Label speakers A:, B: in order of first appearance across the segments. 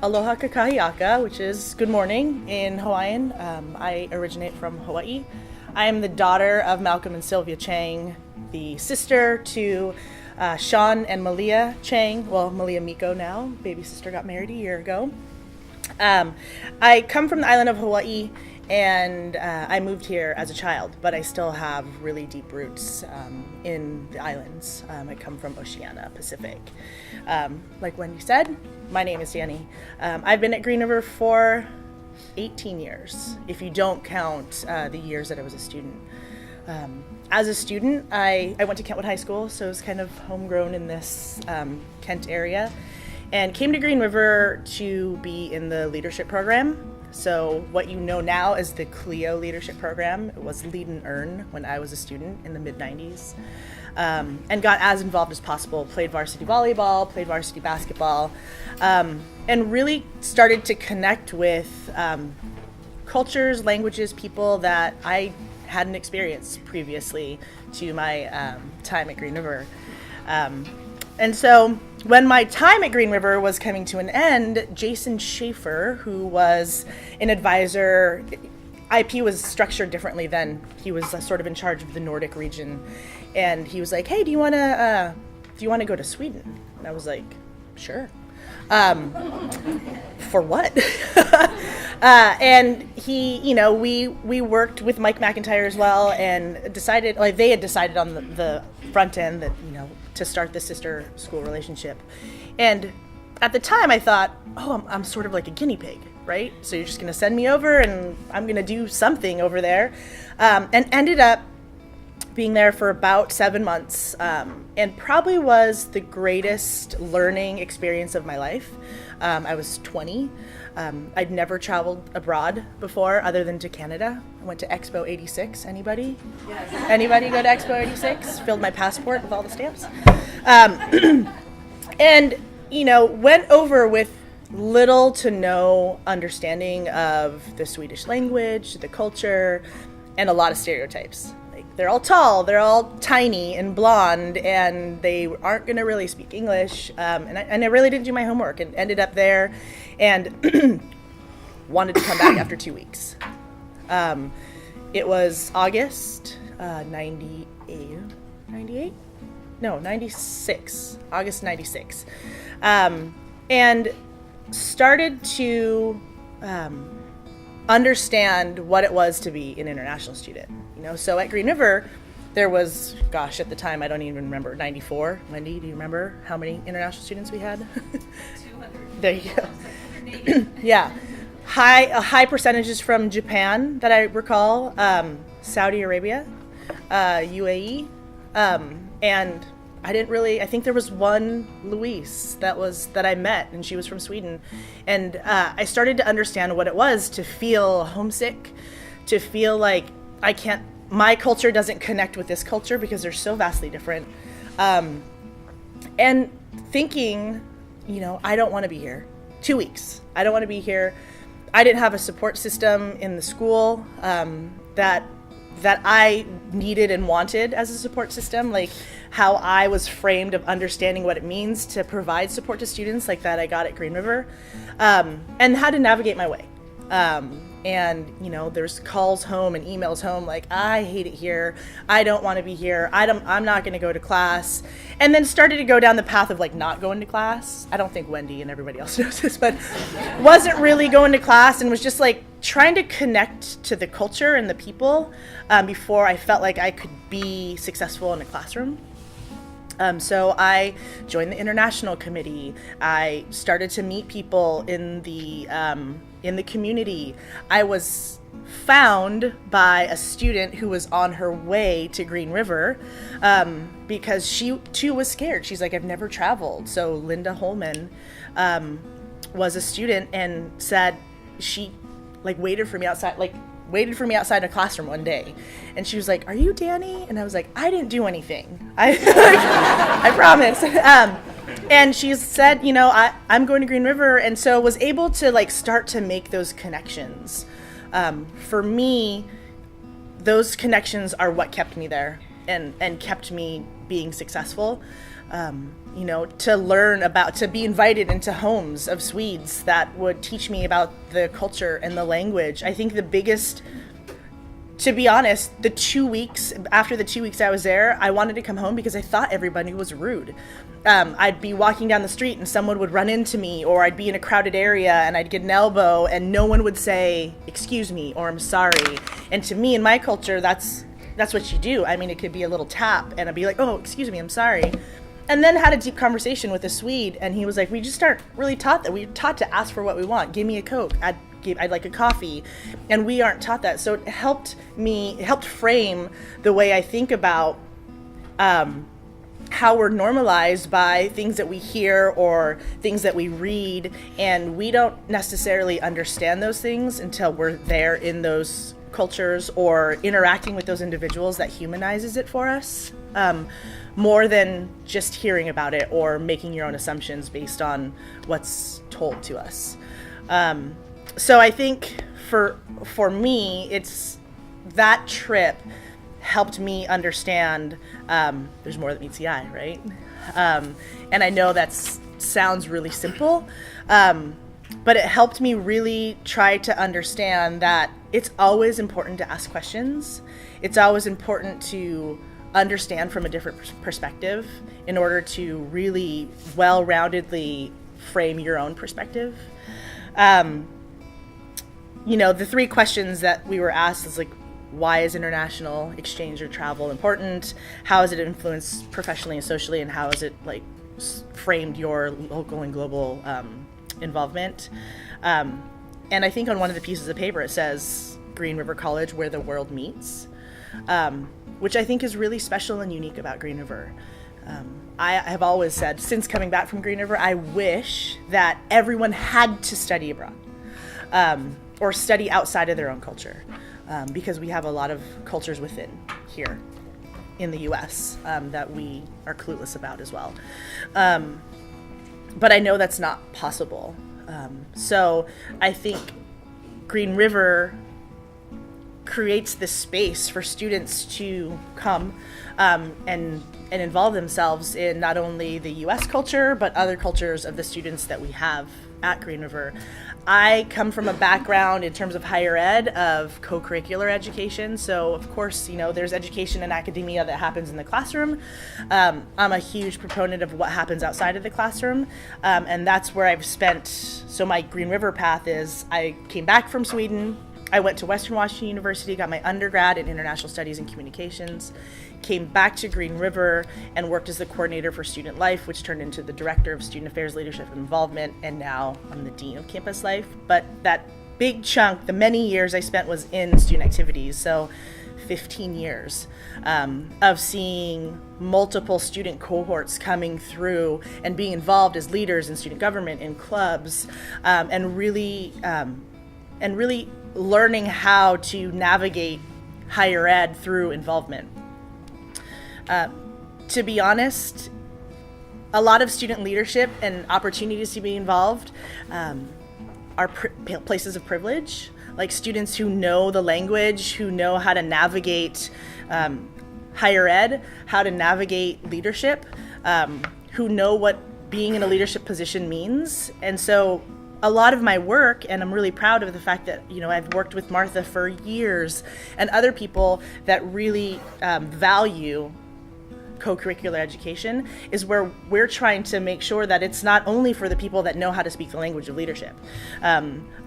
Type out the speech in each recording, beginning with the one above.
A: Aloha kakahiaka, which is good morning in Hawaiian. I originate from Hawaii. I am the daughter of Malcolm and Sylvia Chang, the sister to Sean and Malia Chang. Well, Malia Miko now. Baby sister got married a year ago. I come from the island of Hawaii, and I moved here as a child, but I still have really deep roots in the islands. I come from Oceania, Pacific. Like Wendy said, my name is Dani. I've been at Green River for 18 years, if you don't count the years that I was a student. As a student, I went to Kentwood High School, so I was kind of homegrown in this Kent area, and came to Green River to be in the leadership program. So what you know now as the CLEO leadership program, it was Lead and Earn when I was a student in the mid-90s, and got as involved as possible, played varsity volleyball, played varsity basketball, and really started to connect with cultures, languages, people that I hadn't experienced previously to my time at Green River. And so when my time at Green River was coming to an end, Jason Schaefer, who was an advisor, IP was structured differently then. He was sort of in charge of the Nordic region. And he was like, hey, do you want to go to Sweden? And I was like, sure. For what? And he, we worked with Mike McIntyre as well, and decided, like they had decided on the front end that, to start the sister school relationship. And at the time I thought, I'm sort of like a guinea pig, right? So you're just going to send me over and I'm going to do something over there. And ended up being there for about 7 months, and probably was the greatest learning experience of my life. I was 20. I'd never traveled abroad before other than to Canada. I went to Expo 86. Anybody? Yes. Anybody go to Expo 86? Filled my passport with all the stamps. And, went over with little to no understanding of the Swedish language, the culture, and a lot of stereotypes. They're all tall, they're all tiny and blonde, and they aren't going to really speak English. And I really didn't do my homework and ended up there and wanted to come back after 2 weeks. It was August 96, August 96. And started to understand what it was to be an international student. So at Green River, there was, at the time, I don't even remember, 94. Wendy, do you remember how many international students we had?
B: 200.
A: There you go. Yeah. High percentages from Japan that I recall, Saudi Arabia, UAE, and I think there was one Louise that I met, and she was from Sweden. And I started to understand what it was to feel homesick, to feel like my culture doesn't connect with this culture because they're so vastly different. And thinking, I don't want to be here. 2 weeks. I don't want to be here. I didn't have a support system in the school that I needed and wanted as a support system, like how I was framed of understanding what it means to provide support to students like that I got at Green River, and how to navigate my way. And, there's calls home and emails home like, I hate it here. I don't want to be here. I'm not going to go to class. And then started to go down the path of not going to class. I don't think Wendy and everybody else knows this, but wasn't really going to class and was just trying to connect to the culture and the people before I felt like I could be successful in a classroom. So I joined the international committee. I started to meet people in the community. I was found by a student who was on her way to Green River because she too was scared. She's like, I've never traveled. So Linda Holman was a student and said she waited for me outside a classroom one day, and she was like, are you Dani? And I was like, I didn't do anything. I promise. And she said, I'm going to Green River, and so was able to start to make those connections. For me, those connections are what kept me there. and kept me being successful. To learn about, to be invited into homes of Swedes that would teach me about the culture and the language. I think the biggest, to be honest, after the 2 weeks I was there, I wanted to come home because I thought everybody was rude. I'd be walking down the street and someone would run into me, or I'd be in a crowded area and I'd get an elbow and no one would say, "Excuse me," or "I'm sorry." And to me, in my culture, that's what you do. I mean, it could be a little tap and I'd be like, "Oh, excuse me, I'm sorry." And then had a deep conversation with a Swede, and he was like, "We just aren't really taught that. We're taught to ask for what we want. Give me a Coke. I'd like a coffee." And we aren't taught that. So it helped frame the way I think about how we're normalized by things that we hear or things that we read, and we don't necessarily understand those things until we're there in those cultures or interacting with those individuals that humanizes it for us, more than just hearing about it or making your own assumptions based on what's told to us. So I think for me, it's that trip helped me understand there's more that meets the eye, right? And I know that sounds really simple, but it helped me really try to understand that it's always important to ask questions. It's always important to understand from a different perspective in order to really well-roundedly frame your own perspective. The 3 questions that we were asked is like, why is international exchange or travel important? How has it influenced professionally and socially, and how has it framed your local and global involvement? And I think on one of the pieces of paper it says Green River College, where the world meets, which I think is really special and unique about Green River. I have always said, since coming back from Green River, I wish that everyone had to study abroad or study outside of their own culture, because we have a lot of cultures within here in the U.S. That we are clueless about as well. But I know that's not possible. So I think Green River creates this space for students to come and involve themselves in not only the U.S. culture, but other cultures of the students that we have at Green River. I come from a background in terms of higher ed of co-curricular education. So of course, there's education in academia that happens in the classroom. I'm a huge proponent of what happens outside of the classroom. And that's where I've spent, so my Green River path is, I came back from Sweden. I went to Western Washington University, got my undergrad in international studies and communications, came back to Green River and worked as the coordinator for student life, which turned into the director of student affairs, leadership, and involvement, and now I'm the dean of campus life. But that big chunk, the many years I spent, was in student activities, so 15 years of seeing multiple student cohorts coming through and being involved as leaders in student government, in clubs, and really learning how to navigate higher ed through involvement. To be honest, a lot of student leadership and opportunities to be involved are places of privilege, like students who know the language, who know how to navigate higher ed, how to navigate leadership, who know what being in a leadership position means. And so a lot of my work, and I'm really proud of the fact that, I've worked with Martha for years and other people that really value co-curricular education, is where we're trying to make sure that it's not only for the people that know how to speak the language of leadership,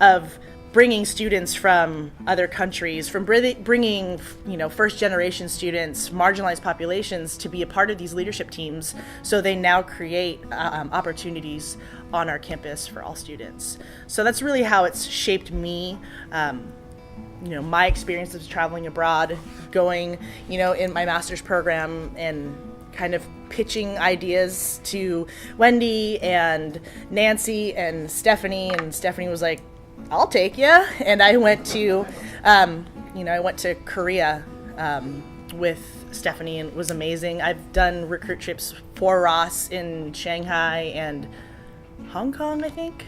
A: of bringing students from other countries, from bringing first generation students, marginalized populations, to be a part of these leadership teams, so they now create opportunities on our campus for all students. So that's really how it's shaped me. My experience of traveling abroad, going, in my master's program and kind of pitching ideas to Wendy and Nancy and Stephanie was like, "I'll take you." And I went to, Korea with Stephanie, and it was amazing. I've done recruit trips for Ross in Shanghai and Hong Kong, I think.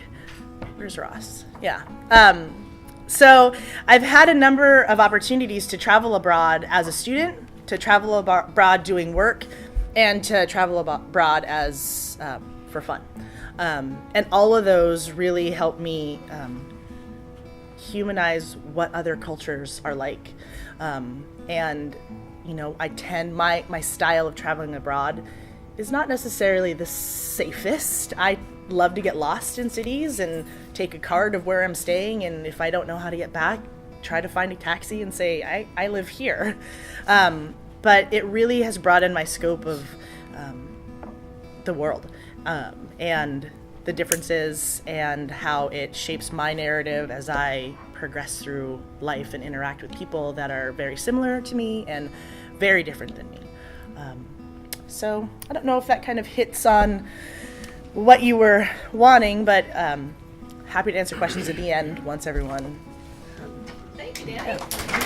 A: Where's Ross? Yeah. So I've had a number of opportunities to travel abroad as a student to travel abroad doing work, and to travel abroad as for fun. And all of those really help me humanize what other cultures are like. And I tend, my style of traveling abroad is not necessarily the safest. I love to get lost in cities and take a card of where I'm staying, and if I don't know how to get back, try to find a taxi and say, I live here. But it really has broadened my scope of the world, and the differences and how it shapes my narrative as I progress through life and interact with people that are very similar to me and very different than me. So I don't know if that kind of hits on what you were wanting, but happy to answer questions at the end once everyone.
B: Thank you, Dani.